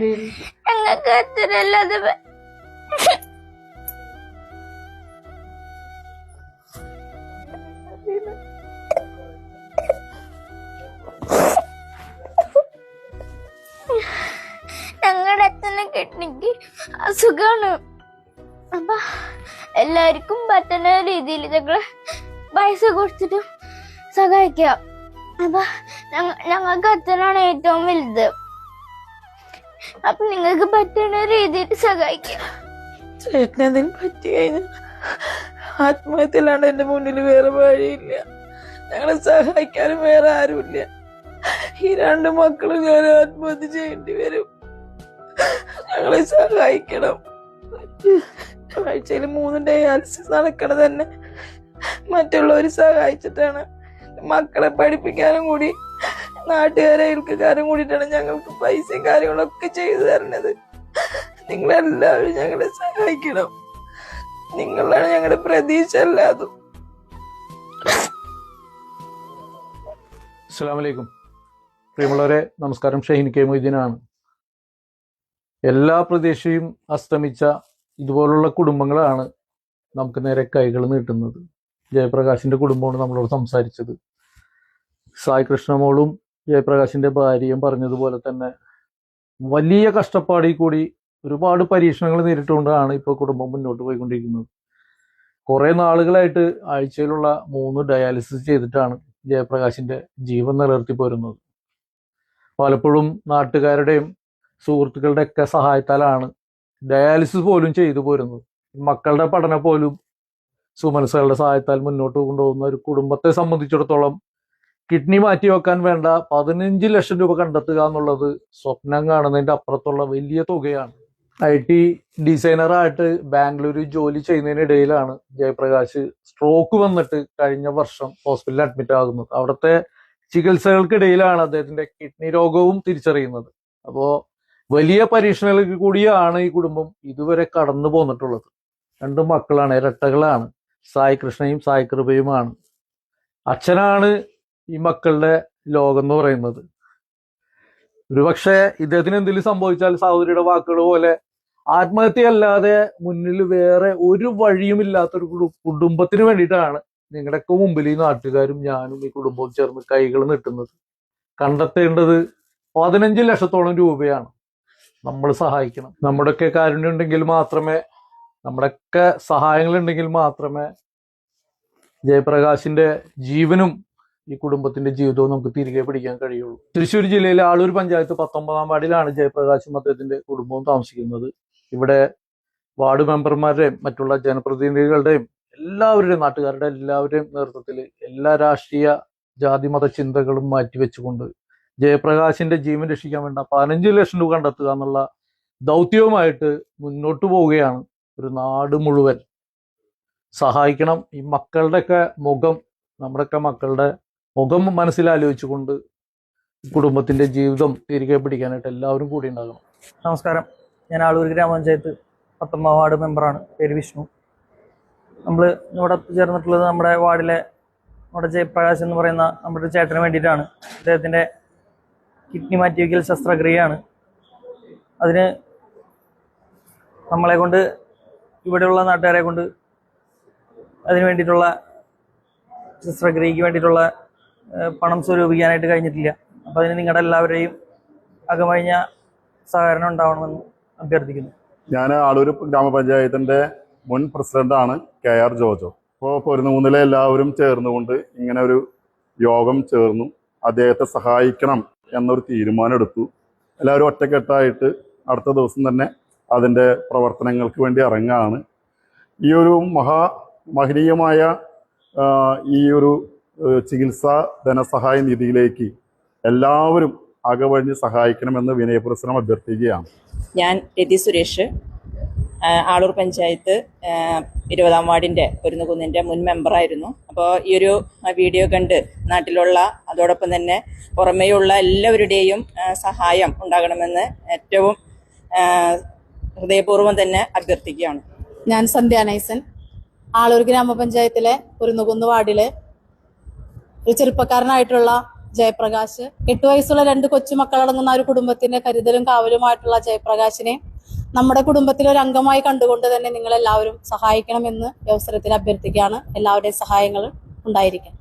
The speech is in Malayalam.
ഞങ്ങൾക്ക് അച്ഛനല്ലാതെ ഞങ്ങളുടെ അച്ഛനെ കിഡ്നിക്ക് അസുഖമാണ്. അപ്പൊ എല്ലാവർക്കും പറ്റുന്ന രീതിയിൽ ഞങ്ങള് പൈസ കൊടുത്തിട്ട് സഹായിക്കാം. അപ്പൊ ഞങ്ങൾക്ക് അച്ഛനാണ് ഏറ്റവും വലുത്. അപ്പൊ നിങ്ങൾക്ക് പറ്റുന്ന രീതിയിൽ സഹായിക്കാം. ചേട്ടനെന്തെങ്കിലും പറ്റി കഴിഞ്ഞാൽ ആത്മഹത്യയിലാണ് എന്റെ മുന്നിൽ വേറെ വഴിയില്ല. ഞങ്ങളെ സഹായിക്കാനും വേറെ ആരുമില്ല. ഈ 2 മക്കളും ഞാൻ ആത്മഹത്യ ചെയ്യേണ്ടി വരും. ഞങ്ങളെ സഹായിക്കണം. ആഴ്ചയിൽ 3 ഡയാലിസിസ് നടക്കണത് തന്നെ മറ്റുള്ളവർ സഹായിച്ചിട്ടാണ്. മക്കളെ പഠിപ്പിക്കാനും കൂടി നാട്ടുകാരെ അയൽക്കാരും കൂടിയിട്ടാണ് ഞങ്ങൾക്ക് പൈസയും കാര്യങ്ങളൊക്കെ ചെയ്തു തരണത്. നിങ്ങളെല്ലാവരും ഞങ്ങളെ സഹായിക്കണം. നിങ്ങളാണ് ഞങ്ങളുടെ പ്രതീക്ഷ. അല്ലാതും. അസ്സലാമു അലൈക്കും. പ്രിയമുള്ളവരെ, നമസ്കാരം. ഷഹീൻ കെ മൊയ്തീനാണ്. എല്ലാ പ്രതീക്ഷയും അസ്തമിച്ച ഇതുപോലുള്ള കുടുംബങ്ങളാണ് നമുക്ക് നേരെ കൈകൾ നീട്ടുന്നത്. ജയപ്രകാശിന്റെ കുടുംബമാണ് നമ്മളോട് സംസാരിച്ചത്. സായി കൃഷ്ണമോളും ജയപ്രകാശിന്റെ ഭാര്യയും പറഞ്ഞതുപോലെ തന്നെ വലിയ കഷ്ടപ്പാടിൽ കൂടി ഒരുപാട് പരീക്ഷണങ്ങൾ നേരിട്ടുകൊണ്ടാണ് ഇപ്പോൾ കുടുംബം മുന്നോട്ട് പോയിക്കൊണ്ടിരിക്കുന്നത്. കുറെ നാളുകളായിട്ട് ആഴ്ചയിലുള്ള 3 ഡയാലിസിസ് ചെയ്തിട്ടാണ് ജയപ്രകാശിന്റെ ജീവൻ നിലനിർത്തി പോരുന്നത്. പലപ്പോഴും നാട്ടുകാരുടെയും സുഹൃത്തുക്കളുടെ ഒക്കെ സഹായത്താലാണ് ഡയാലിസിസ് പോലും ചെയ്തു പോരുന്നത്. മക്കളുടെ പഠനം പോലും സുമനസുകളുടെ സഹായത്താൽ മുന്നോട്ട് കൊണ്ടുപോകുന്ന ഒരു കുടുംബത്തെ സംബന്ധിച്ചിടത്തോളം കിഡ്നി മാറ്റി വെക്കാൻ വേണ്ട 15 ലക്ഷം രൂപ കണ്ടെത്തുക എന്നുള്ളത് സ്വപ്നം കാണുന്നതിന്റെ അപ്പുറത്തുള്ള വലിയ തുകയാണ്. IT ഡിസൈനറായിട്ട് ബാംഗ്ലൂർ ജോലി ചെയ്യുന്നതിനിടയിലാണ് ജയപ്രകാശ് സ്ട്രോക്ക് വന്നിട്ട് കഴിഞ്ഞ വർഷം ഹോസ്പിറ്റലിൽ അഡ്മിറ്റ് ആകുന്നത്. അവിടുത്തെ ചികിത്സകൾക്കിടയിലാണ് അദ്ദേഹത്തിന്റെ കിഡ്നി രോഗവും തിരിച്ചറിയുന്നത്. അപ്പോ വലിയ പരീക്ഷണങ്ങൾക്ക് കൂടിയാണ് ഈ കുടുംബം ഇതുവരെ കടന്നു പോന്നിട്ടുള്ളത്. 2 മക്കളാണ്, ഇരട്ടകളാണ്. സായി കൃഷ്ണയും സായി കൃപയുമാണ്. അച്ഛനാണ് ഈ മക്കളുടെ ലോകം എന്ന് പറയുന്നത്. ഒരുപക്ഷെ ഇദ്ദേഹത്തിന് എന്തെങ്കിലും സംഭവിച്ചാൽ സഹോദരിയുടെ വാക്കുകൾ പോലെ ആത്മഹത്യയല്ലാതെ മുന്നിൽ വേറെ ഒരു വഴിയുമില്ലാത്തൊരു കുടുംബത്തിന് വേണ്ടിയിട്ടാണ് നിങ്ങളുടെയൊക്കെ മുമ്പിൽ ഈ നാട്ടുകാരും ഞാനും ഈ കുടുംബവും ചേർന്ന് കൈകൾ നീട്ടുന്നത്. കണ്ടെത്തേണ്ടത് 15 ലക്ഷത്തോളം രൂപയാണ്. നമ്മൾ സഹായിക്കണം. നമ്മുടെയൊക്കെ കാരുണ്യം ഉണ്ടെങ്കിൽ മാത്രമേ, നമ്മുടെയൊക്കെ സഹായങ്ങൾ ഉണ്ടെങ്കിൽ മാത്രമേ ജയപ്രകാശിന്റെ ജീവനും ഈ കുടുംബത്തിന്റെ ജീവിതവും നമുക്ക് തിരികെ പിടിക്കാൻ കഴിയുള്ളൂ. തൃശ്ശൂർ ജില്ലയിലെ ആളൂർ പഞ്ചായത്ത് 19-ാം വാർഡിലാണ് ജയപ്രകാശും അദ്ദേഹത്തിന്റെ കുടുംബവും താമസിക്കുന്നത്. ഇവിടെ വാർഡ് മെമ്പർമാരുടെയും മറ്റുള്ള ജനപ്രതിനിധികളുടെയും എല്ലാവരുടെയും, നാട്ടുകാരുടെ എല്ലാവരുടെയും നേതൃത്വത്തിൽ എല്ലാ രാഷ്ട്രീയ ജാതി മത ചിന്തകളും മാറ്റിവെച്ചുകൊണ്ട് ജയപ്രകാശിന്റെ ജീവൻ രക്ഷിക്കാൻ വേണ്ട 15 ലക്ഷം രൂപ കണ്ടെത്തുക എന്നുള്ള ദൗത്യവുമായിട്ട് മുന്നോട്ട് പോവുകയാണ്. ഒരു നാട് മുഴുവൻ സഹായിക്കണം. ഈ മക്കളുടെയൊക്കെ മുഖം, നമ്മുടെയൊക്കെ മക്കളുടെ മുഖം മനസ്സിലാലോചിച്ചുകൊണ്ട് കുടുംബത്തിന്റെ ജീവിതം തിരികെ പിടിക്കാനായിട്ട് എല്ലാവരും കൂടി ഉണ്ടാകണം. നമസ്കാരം. ഞാൻ ആളൂർ ഗ്രാമപഞ്ചായത്ത് 19-ാം വാർഡ് മെമ്പറാണ്. പേര് വിഷ്ണു. നമ്മൾ ഇവിടെ ചേർന്നിട്ടുള്ളത് നമ്മുടെ വാർഡിലെ നമ്മുടെ ജയപ്രകാശ് എന്ന് പറയുന്ന നമ്മുടെ ചേട്ടന് വേണ്ടിയിട്ടാണ്. അദ്ദേഹത്തിൻ്റെ കിഡ്നി മാറ്റിവെക്കൽ ശസ്ത്രക്രിയയാണ്. അതിന് നമ്മളെ കൊണ്ട്, ഇവിടെയുള്ള നാട്ടുകാരെ കൊണ്ട് അതിന് വേണ്ടിയിട്ടുള്ള ശസ്ത്രക്രിയയ്ക്ക് വേണ്ടിയിട്ടുള്ള പണം സ്വരൂപിക്കാനായിട്ട് കഴിഞ്ഞിട്ടില്ല. അപ്പം അതിന് നിങ്ങളുടെ എല്ലാവരെയും അകമഴിഞ്ഞ സഹകരണം ഉണ്ടാവണമെന്ന് അഭ്യർത്ഥിക്കുന്നു. ഞാൻ ആളൂർ ഗ്രാമപഞ്ചായത്തിൻ്റെ മുൻ പ്രസിഡന്റാണ് KR ജോജോ. അപ്പോൾ പൊരുന്നൂന്നിലെ എല്ലാവരും ചേർന്നുകൊണ്ട് ഇങ്ങനെ ഒരു യോഗം ചേർന്നു. അദ്ദേഹത്തെ സഹായിക്കണം എന്നൊരു തീരുമാനം എടുത്തു. എല്ലാവരും ഒറ്റക്കെട്ടായിട്ട് അടുത്ത ദിവസം തന്നെ അതിൻ്റെ പ്രവർത്തനങ്ങൾക്ക് വേണ്ടി ഇറങ്ങുകയാണ്. ഈ ഒരു മഹനീയമായ ഈ ഒരു ചികിത്സാ ധനസഹായ നിധിയിലേക്ക് എല്ലാവരും അകവഴിഞ്ഞ് സഹായിക്കണമെന്ന് വിനയപുരസ്സരം അഭ്യർത്ഥിക്കുകയാണ്. ഞാൻ രതി സുരേഷ്, ആളൂർ പഞ്ചായത്ത് 20-ാം വാർഡിൻ്റെ കുരുന്നുകുന്നിൻ്റെ മുൻ മെമ്പറായിരുന്നു. അപ്പോൾ ഈ ഒരു വീഡിയോ കണ്ട് നാട്ടിലുള്ള, അതോടൊപ്പം തന്നെ പുറമേയുള്ള എല്ലാവരുടെയും സഹായം ഉണ്ടാകണമെന്ന് ഏറ്റവും ഹൃദയപൂർവ്വം തന്നെ അഭ്യർത്ഥിക്കുകയാണ്. ഞാൻ സന്ധ്യ നൈസൻ, ആളൂർ ഗ്രാമപഞ്ചായത്തിലെ കുരുന്നുകുന്ന് വാർഡിലെ ഒരു ചെറുപ്പക്കാരനായിട്ടുള്ള ജയപ്രകാശ്. 8 വയസ്സുള്ള 2 കൊച്ചുമക്കളടങ്ങുന്ന ഒരു കുടുംബത്തിന്റെ കരുതലും കാവലുമായിട്ടുള്ള ജയപ്രകാശിനെ നമ്മുടെ കുടുംബത്തിലെ ഒരു അംഗമായി കണ്ടുകൊണ്ട് തന്നെ നിങ്ങൾ എല്ലാവരും സഹായിക്കണമെന്ന് ഈ അവസരത്തിൽ അഭ്യർത്ഥിക്കുകയാണ്. എല്ലാവരുടെയും സഹായങ്ങൾ ഉണ്ടായിരിക്കും.